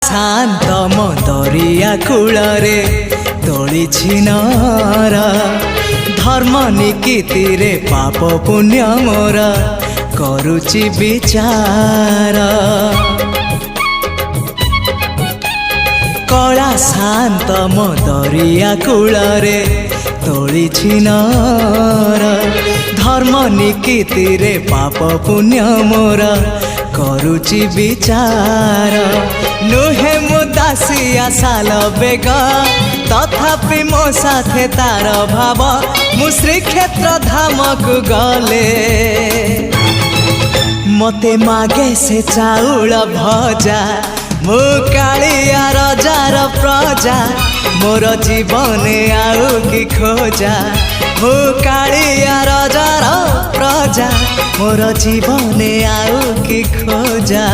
शांत दरिया कूलरे तोलिछि नर धर्म निकीति रे पाप पुण्य मोर करुछि विचार। कला शांत दरिया कूलरे तोलिछि नर धर्म निकीति रे पाप पुण्य मोर करुछि विचार। नुहे मो दासिया साल बेग तथापि मो साथे तार भाव मु श्रीक्षेत्र धाम को गले मते मागे से चाउल भजा मु कालिया रजार प्रजा मोर जीवन आउ कि खोजा मु कालिया रजार प्रजा मोर जीवन आउ कि खोजा।